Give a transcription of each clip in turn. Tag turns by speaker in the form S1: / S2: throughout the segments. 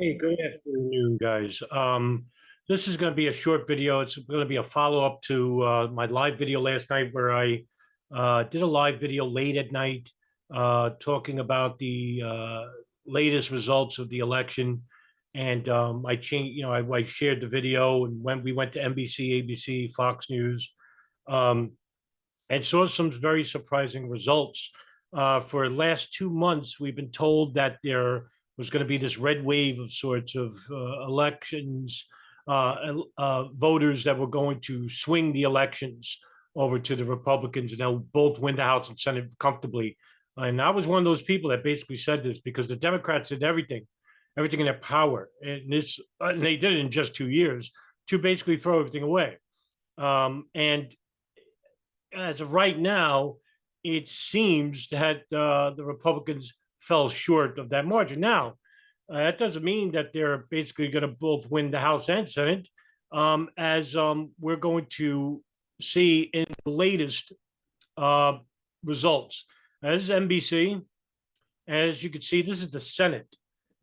S1: Hey, good afternoon, guys. This is going to be a short video. It's going to be a follow-up to my live video last night where I did a live video late at night talking about the latest results of the election. And I changed, I shared the video and when we went to NBC, ABC, Fox News, um, and saw some very surprising results. For the last 2 months, we've been told that there was going to be this red wave of sorts of elections, voters that were going to swing the elections over to the Republicans, and they'll both win the House and Senate comfortably. And I was one of those people that basically said this because the Democrats did everything in their power, and they did it in just 2 years to basically throw everything away. And as of right now, it seems that the Republicans fell short of that margin. Now, that doesn't mean that they're basically going to both win the House and Senate, as we're going to see in the latest uh, results. As NBC, as you can see, this is the Senate,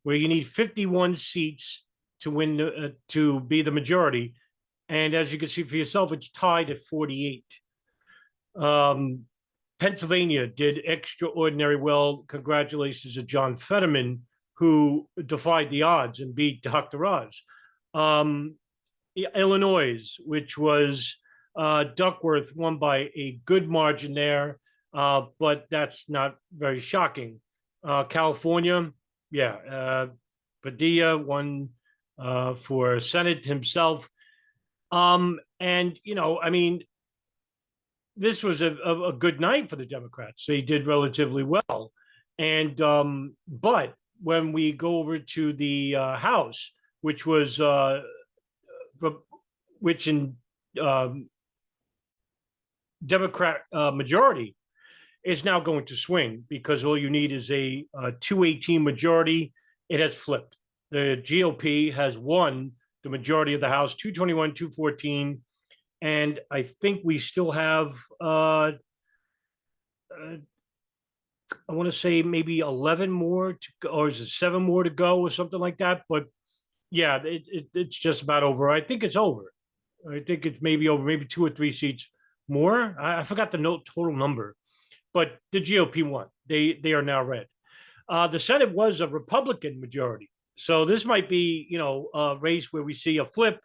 S1: where you need 51 seats to win to be the majority, and as you can see for yourself, it's tied at 48. Um, Pennsylvania did extraordinary well. Congratulations to John Fetterman, who defied the odds and beat Dr. Oz. Um, Illinois, which was Duckworth, won by a good margin there, but that's not very shocking. California, yeah, Padilla won for Senate himself. And, I mean, this was a good night for the Democrats. They did relatively well. And but when we go over to the House, which was which in Democrat majority is now going to swing because all you need is a 218 majority. It has flipped. The GOP has won the majority of the House, 221, 214. And I think we still have, I want to say maybe 11 more to go, or is it 7 more to go or something like that? But yeah, it's just about over. I think it's over. I think it's maybe over, maybe 2 or 3 seats more. I forgot the total number, but the GOP won. They are now red. The Senate was a Republican majority, so this might be a race where we see a flip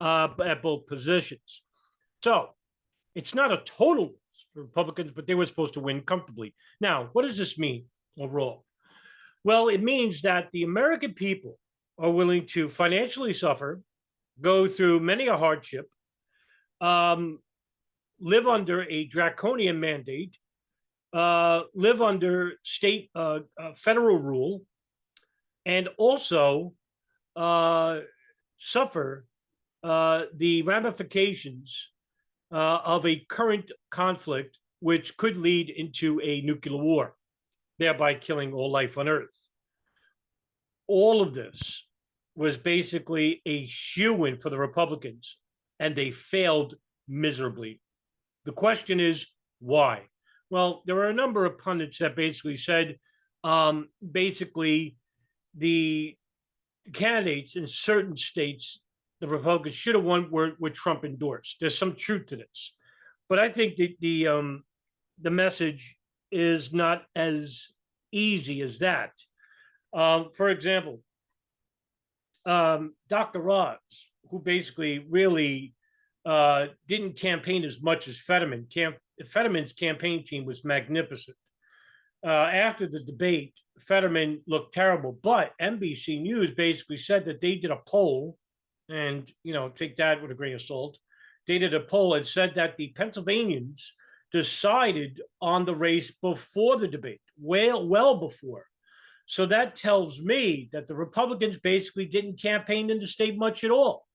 S1: at both positions. So it's not a total loss for Republicans, but they were supposed to win comfortably. Now, what does this mean overall? Well, it means that the American people are willing to financially suffer, go through many a hardship, um, live under a draconian mandate, live under state federal rule, and also suffer the ramifications of a current conflict, which could lead into a nuclear war, thereby killing all life on Earth. All of this was basically a shoo-in for the Republicans, and they failed miserably. The question is, why? Well, there are a number of pundits that basically said, basically, the candidates in certain states the Republicans should have won were Trump endorsed. There's some truth to this, but I think that the message is not as easy as that. For example, Dr. Oz, who basically really didn't campaign as much as Fetterman. Fetterman's campaign team was magnificent. After the debate, Fetterman looked terrible, but NBC News basically said that they did a poll, and take that with a grain of salt. They did a poll and said that the Pennsylvanians decided on the race before the debate, well before. So that tells me that the Republicans basically didn't campaign in the state much at all.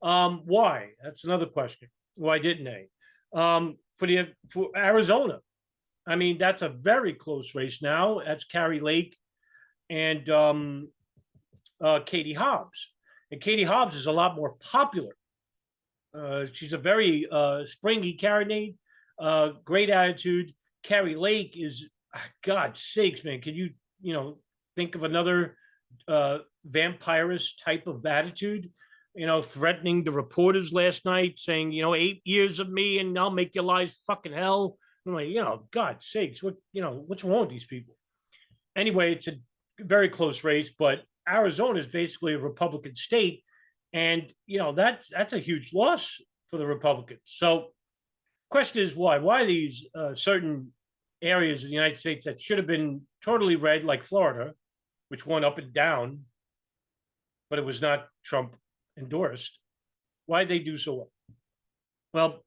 S1: Why? That's another question. Why didn't they? For Arizona, I mean, that's a very close race now. That's Carrie Lake and Katie Hobbs. And Katie Hobbs is a lot more popular. She's a very springy candidate, great attitude. Carrie Lake is, God's sakes, man, can you think of another vampirist type of attitude, threatening the reporters last night, saying, 8 years of me and I'll make your lives fucking hell. I'm like, God sakes, what's wrong with these people? Anyway, it's a very close race, but Arizona is basically a Republican state, and that's a huge loss for the Republicans. So, question is why? Why these certain areas of the United States that should have been totally red, like Florida, which went up and down, but it was not Trump endorsed. Why did they do so well? Well,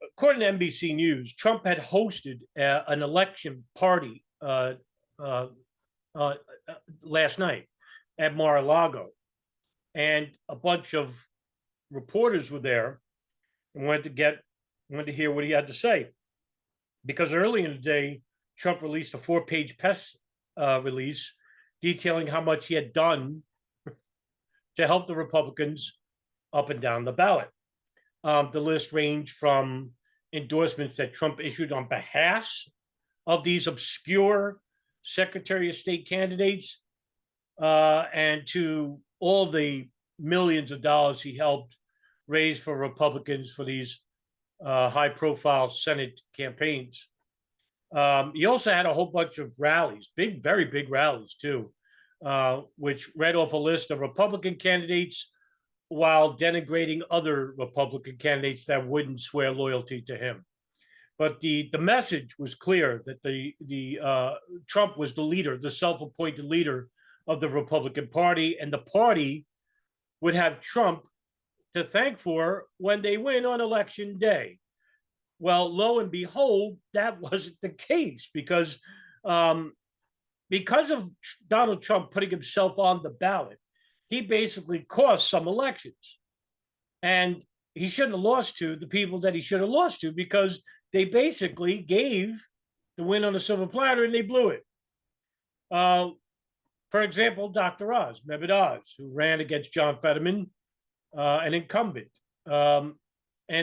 S1: according to NBC News, Trump had hosted an election party uh, uh, last night at Mar-a-Lago, and a bunch of reporters were there and wanted to hear what he had to say, because early in the day, Trump released a 4-page press release detailing how much he had done to help the Republicans up and down the ballot. The list ranged from endorsements that Trump issued on behalf of these obscure Secretary of State candidates, and to all the millions of dollars he helped raise for Republicans for these high-profile Senate campaigns. He also had a whole bunch of rallies, very big rallies too, which read off a list of Republican candidates while denigrating other Republican candidates that wouldn't swear loyalty to him. But the message was clear that the Trump was the leader, the self-appointed leader of the Republican Party, and the party would have Trump to thank for when they win on election day. Well, lo and behold, that wasn't the case, because of Donald Trump putting himself on the ballot, he basically cost some elections. And he shouldn't have lost to the people that he should have lost to, because they basically gave the win on a silver platter and they blew it. For example, Dr. Oz, Mehmet Oz, who ran against John Fetterman, an incumbent. And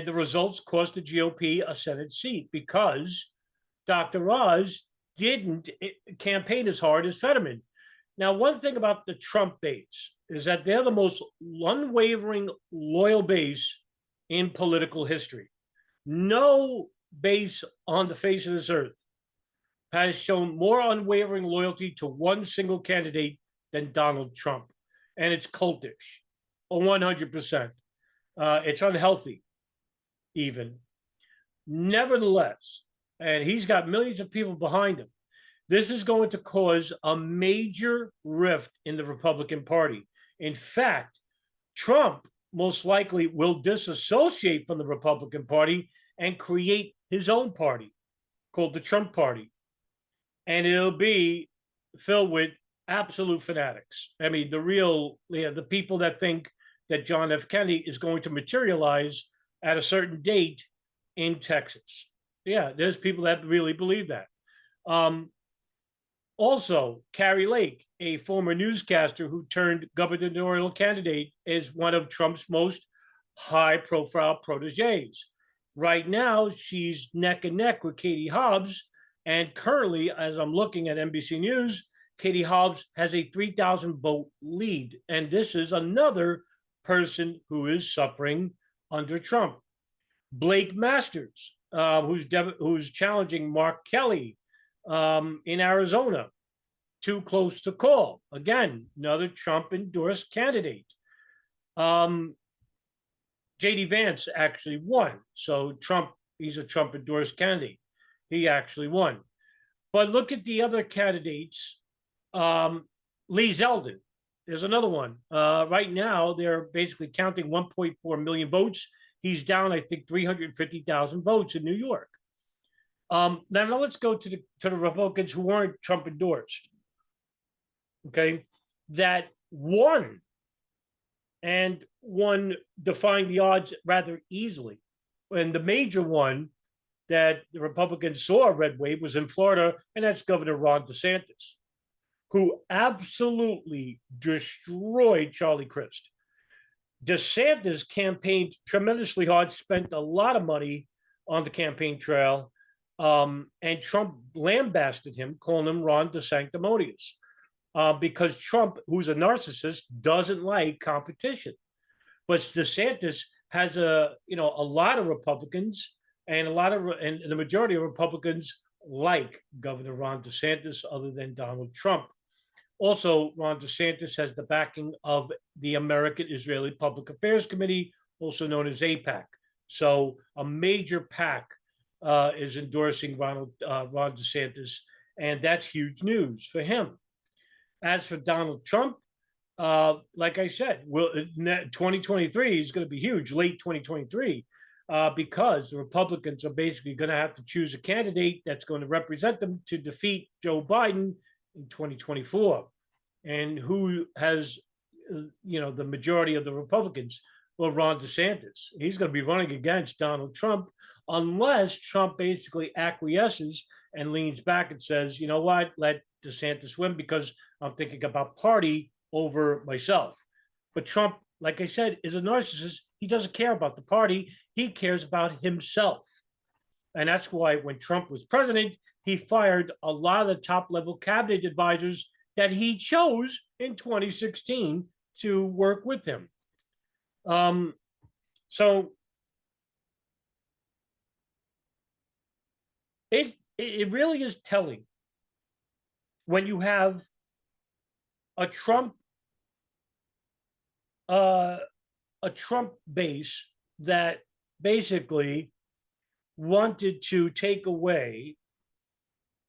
S1: the results cost the GOP a Senate seat because Dr. Oz didn't campaign as hard as Fetterman. Now, one thing about the Trump base is that they're the most unwavering, loyal base in political history. No base on the face of this earth has shown more unwavering loyalty to one single candidate than Donald Trump. And it's cultish, 100%. It's unhealthy, even. Nevertheless, and he's got millions of people behind him, this is going to cause a major rift in the Republican Party. In fact, Trump most likely will disassociate from the Republican Party and create his own party called the Trump Party. And it'll be filled with absolute fanatics. I mean, the people that think that John F. Kennedy is going to materialize at a certain date in Texas. Yeah, there's people that really believe that. Also, Kari Lake, a former newscaster who turned gubernatorial candidate, is one of Trump's most high-profile proteges. Right now, she's neck and neck with Katie Hobbs, and currently, as I'm looking at NBC News, Katie Hobbs has a 3,000 vote lead, and this is another person who is suffering under Trump. Blake Masters, who's challenging Mark Kelly in Arizona, too close to call. Again, another Trump-endorsed candidate. J.D. Vance actually won. So he's a Trump-endorsed candidate. He actually won. But look at the other candidates. Lee Zeldin, there's another one. Right now, they're basically counting 1.4 million votes. He's down, I think, 350,000 votes in New York. Now let's go to the Republicans who weren't Trump endorsed. Okay, that won, and one defying the odds rather easily. And the major one that the Republicans saw a red wave was in Florida, and that's Governor Ron DeSantis, who absolutely destroyed Charlie Crist. DeSantis campaigned tremendously hard, spent a lot of money on the campaign trail, and Trump lambasted him, calling him Ron DeSanctimonious. because Trump, who's a narcissist, doesn't like competition. But DeSantis has a lot of Republicans and and the majority of Republicans like Governor Ron DeSantis, other than Donald Trump. Also, Ron DeSantis has the backing of the American Israeli Public Affairs Committee, also known as AIPAC. So a major PAC is endorsing Ron DeSantis, and that's huge news for him. As for Donald Trump, like I said, 2023 is going to be huge, late 2023, because the Republicans are basically going to have to choose a candidate that's going to represent them to defeat Joe Biden in 2024. And who has, the majority of the Republicans? Well, Ron DeSantis. He's going to be running against Donald Trump unless Trump basically acquiesces and leans back and says, you know what, let DeSantis win because I'm thinking about party over myself. But Trump, like I said, is a narcissist. He doesn't care about the party. He cares about himself. And that's why when Trump was president, he fired a lot of the top level cabinet advisors that he chose in 2016 to work with him. So it really is telling when you have a Trump base that basically wanted to take away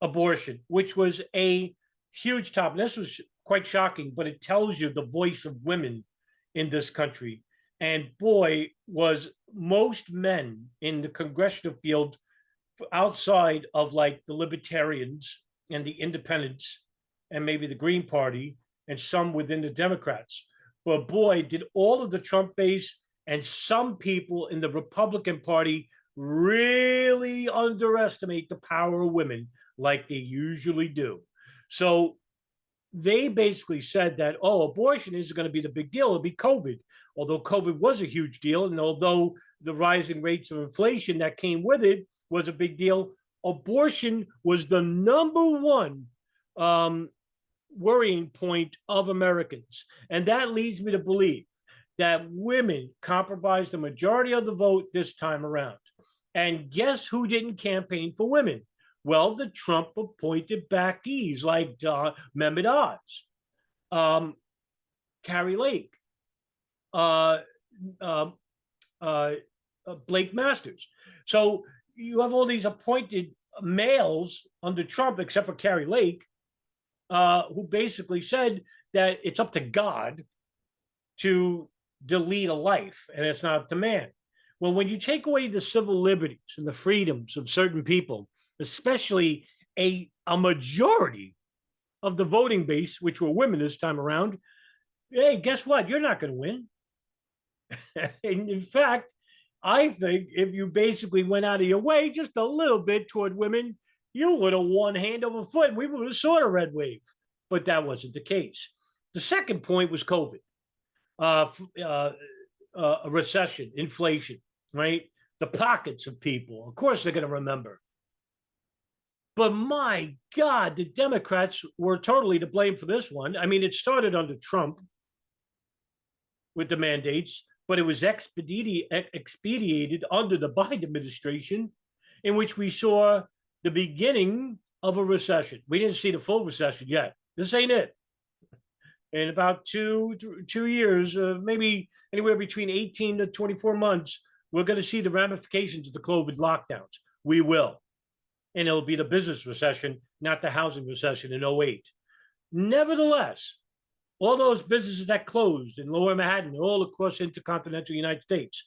S1: abortion, which was a huge topic. This was quite shocking, but it tells you the voice of women in this country. And boy, was most men in the congressional field outside of like the libertarians and the independents and maybe the Green Party and some within the Democrats. But boy, did all of the Trump base and some people in the Republican Party really underestimate the power of women like they usually do. So they basically said that, oh, abortion isn't going to be the big deal. It'll be COVID. Although COVID was a huge deal, and although the rising rates of inflation that came with it was a big deal, abortion was the number one worrying point of Americans. And that leads me to believe that women comprised the majority of the vote this time around. And guess who didn't campaign for women? Well, the Trump appointed backies like Mehmet Oz, Carrie Lake, uh, uh, Blake Masters. So you have all these appointed males under Trump, except for Carrie Lake, who basically said that it's up to God to delete a life and it's not up to man. Well, when you take away the civil liberties and the freedoms of certain people, especially a majority of the voting base, which were women this time around, hey, guess what? You're not going to win. And in fact, I think if you basically went out of your way just a little bit toward women, you would have won hand over foot. And we would have saw a red wave, but that wasn't the case. The second point was COVID, a recession, inflation, right? The pockets of people. Of course, they're going to remember. But my God, the Democrats were totally to blame for this one. I mean, it started under Trump with the mandates, but it was expedited under the Biden administration, in which we saw the beginning of a recession. We didn't see the full recession yet. This ain't it. In about two years, maybe anywhere between 18 to 24 months, we're going to see the ramifications of the COVID lockdowns. We will. And it'll be the business recession, not the housing recession in 08. Nevertheless, all those businesses that closed in lower Manhattan, all across intercontinental United States,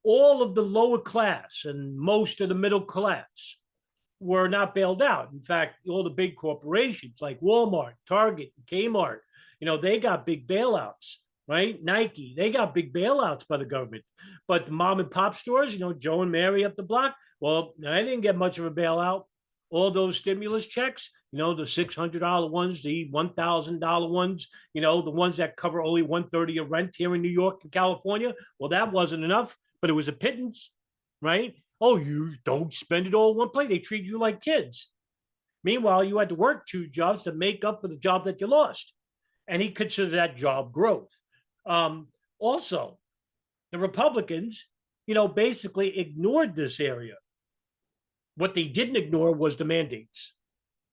S1: all of the lower class and most of the middle class were not bailed out. In fact, all the big corporations like Walmart, Target, Kmart, they got big bailouts, right? Nike, they got big bailouts by the government. But the mom and pop stores, Joe and Mary up the block, well, I didn't get much of a bailout. All those stimulus checks, the $600 ones, the $1,000 ones, the ones that cover only 1/3 of rent here in New York and California. Well, that wasn't enough, but it was a pittance, right? Oh, you don't spend it all in one place. They treat you like kids. Meanwhile, you had to work 2 jobs to make up for the job that you lost. And he considered that job growth. Also, the Republicans, basically ignored this area. What they didn't ignore was the mandates.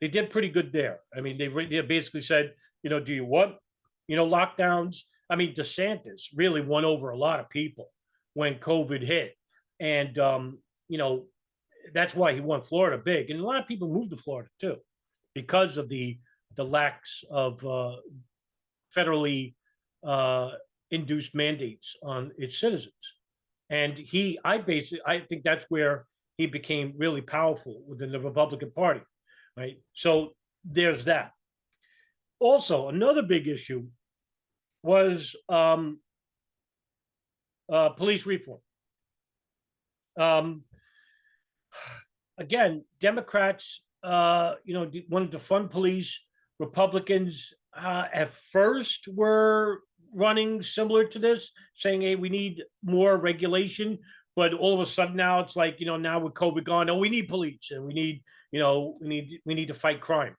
S1: They did pretty good there. I mean, they basically said, do you want, lockdowns? I mean, DeSantis really won over a lot of people when COVID hit. And, that's why he won Florida big. And a lot of people moved to Florida too, because of the lacks of federally uh, induced mandates on its citizens. And I think that's where he became really powerful within the Republican Party, right? So there's that. Also, another big issue was police reform. Um, Again, Democrats, wanted to fund police. Republicans at first were running similar to this, saying, "Hey, we need more regulation." But all of a sudden now it's like, now with COVID gone, oh, we need police and we need to fight crime.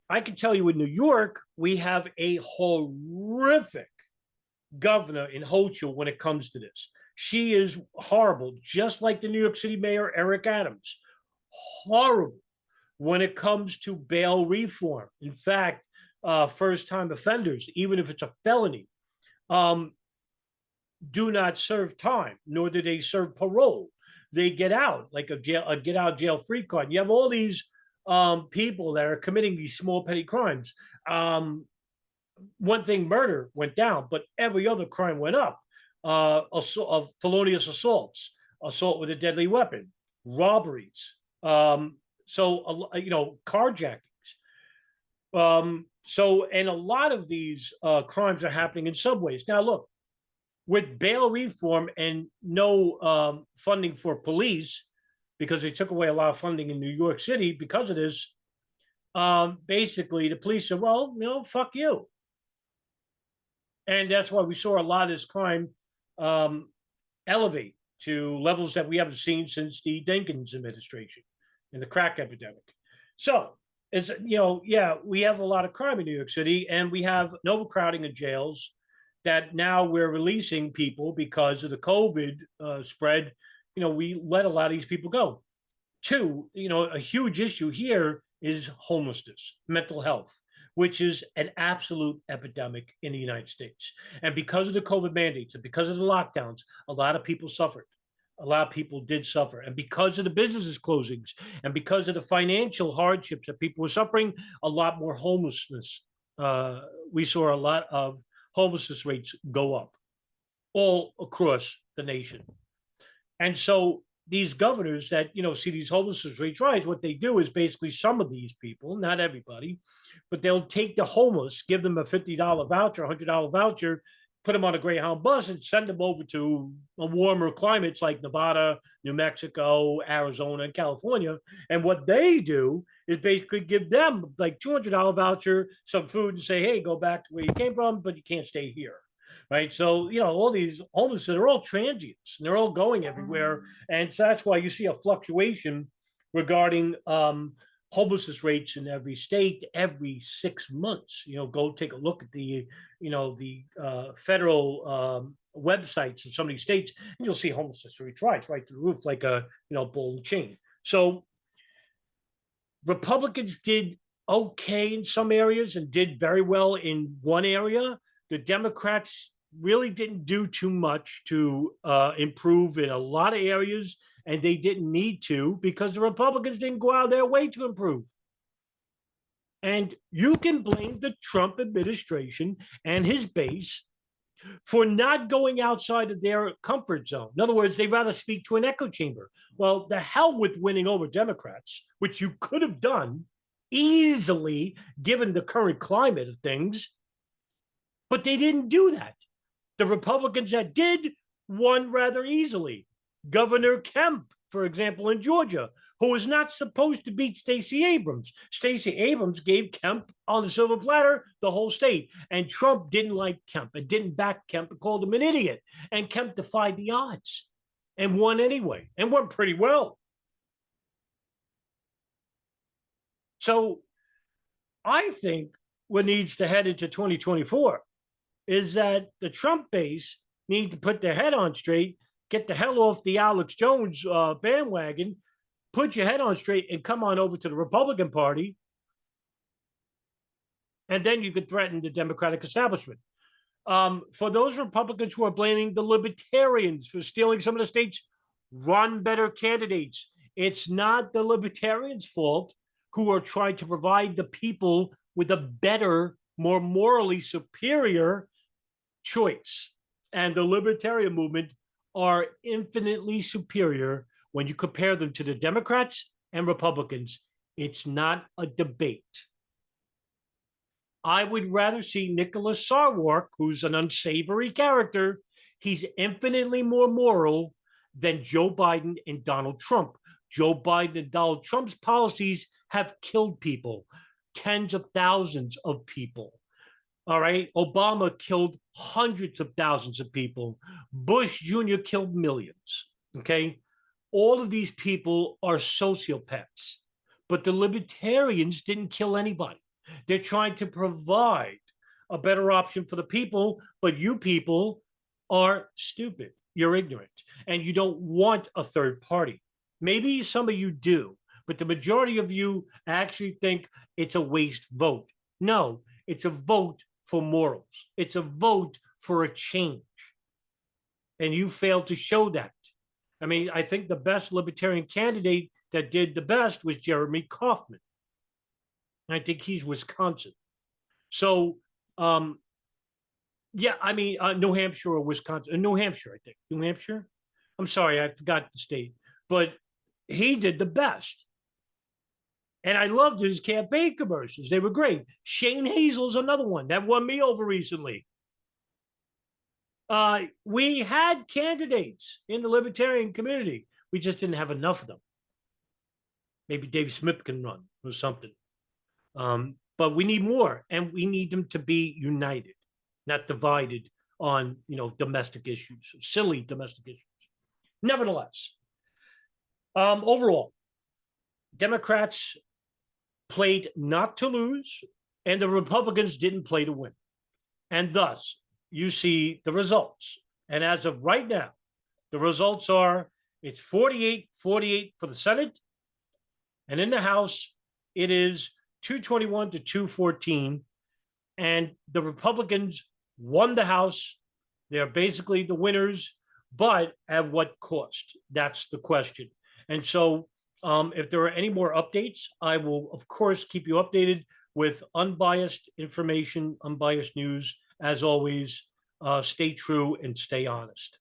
S1: I can tell you in New York, we have a horrific governor in Hochul when it comes to this. She is horrible, just like the New York City mayor, Eric Adams. Horrible when it comes to bail reform. In fact, first time offenders, even if it's a felony, um, do not serve time, nor do they serve parole. They get out like a get out jail free card. You have all these people that are committing these small petty crimes. One thing, murder went down, but every other crime went up. Felonious assaults, assault with a deadly weapon, robberies, carjackings. And a lot of these crimes are happening in subways. Now, look, with bail reform and no funding for police, because they took away a lot of funding in New York City because of this, basically the police said, well, fuck you. And that's why we saw a lot of this crime elevate to levels that we haven't seen since the Dinkins administration and the crack epidemic. So, we have a lot of crime in New York City, and we have an overcrowding of jails that now we're releasing people because of the COVID spread. We let a lot of these people go. Two, a huge issue here is homelessness, mental health, which is an absolute epidemic in the United States. And because of the COVID mandates and because of the lockdowns, a lot of people suffered. A lot of people did suffer. And because of the businesses closings and because of the financial hardships that people were suffering, a lot more homelessness. We saw a lot of homelessness rates go up all across the nation. And so these governors that see these homelessness rates rise, what they do is basically some of these people, not everybody, but they'll take the homeless, give them a $50 voucher, $100 voucher, put them on a Greyhound bus, and send them over to a warmer climates like Nevada, New Mexico, Arizona, and California. And what they do is basically give them like $200 voucher, some food, and say, "Hey, go back to where you came from, but you can't stay here." Right. So, all these homeless, they're all transients and they're all going everywhere. And so that's why you see a fluctuation regarding homelessness rates in every state every 6 months. Go take a look at the federal websites in some of these states, and you'll see homelessness rates rise right through the roof like a ball and chain. So Republicans did okay in some areas and did very well in one area. The Democrats really didn't do too much to improve in a lot of areas, and they didn't need to because the Republicans didn't go out of their way to improve. And you can blame the Trump administration and his base for not going outside of their comfort zone. In other words, they'd rather speak to an echo chamber. Well, the hell with winning over Democrats, which you could have done easily given the current climate of things, but they didn't do that. The Republicans that did won rather easily. Governor Kemp, for example, in Georgia, who was not supposed to beat Stacey Abrams. Stacey Abrams gave Kemp on the silver platter the whole state. And Trump didn't like Kemp and didn't back Kemp and called him an idiot. And Kemp defied the odds and won anyway and won pretty well. So I think what needs to head into 2024 is that the Trump base need to put their head on straight, get the hell off the Alex Jones bandwagon, put your head on straight, and come on over to the Republican Party, and then you could threaten the Democratic establishment. For those Republicans who are blaming the Libertarians for stealing some of the states, run better candidates. It's not the Libertarians' fault who are trying to provide the people with a better, more morally superior choice. And the Libertarian movement are infinitely superior when you compare them to the Democrats and Republicans. It's not a debate. I would rather see Nicholas Sarwark, who's an unsavory character. He's infinitely more moral than Joe Biden and Donald Trump. Joe Biden and Donald Trump's policies have killed people, tens of thousands of people. All right. Obama killed hundreds of thousands of people. Bush Jr. killed millions. Okay. All of these people are sociopaths, but the libertarians didn't kill anybody. They're trying to provide a better option for the people, but you people are stupid. You're ignorant, and you don't want a third party. Maybe some of you do, but the majority of you actually think it's a waste vote. No, it's a vote for morals. It's a vote for a change. And you failed to show that. I mean, I think the best libertarian candidate that did the best was Jeremy Kauffman. I think he's Wisconsin. So, yeah, I mean, New Hampshire or Wisconsin, New Hampshire, I think. New Hampshire? I'm sorry, I forgot the state. But he did the best. And I loved his campaign commercials. They were great. Shane Hazel's another one that won me over recently. We had candidates in the libertarian community. We just didn't have enough of them. Maybe Dave Smith can run or something. But we need more, and we need them to be united, not divided on domestic issues, silly domestic issues. Nevertheless, overall, Democrats played not to lose, and the Republicans didn't play to win. And thus, you see the results. And as of right now, the results are it's 48-48 for the Senate. And in the House, it is 221 to 214. And the Republicans won the House. They're basically the winners, but at what cost? That's the question. And so if there are any more updates, I will, of course, keep you updated with unbiased information, unbiased news. As always, stay true and stay honest.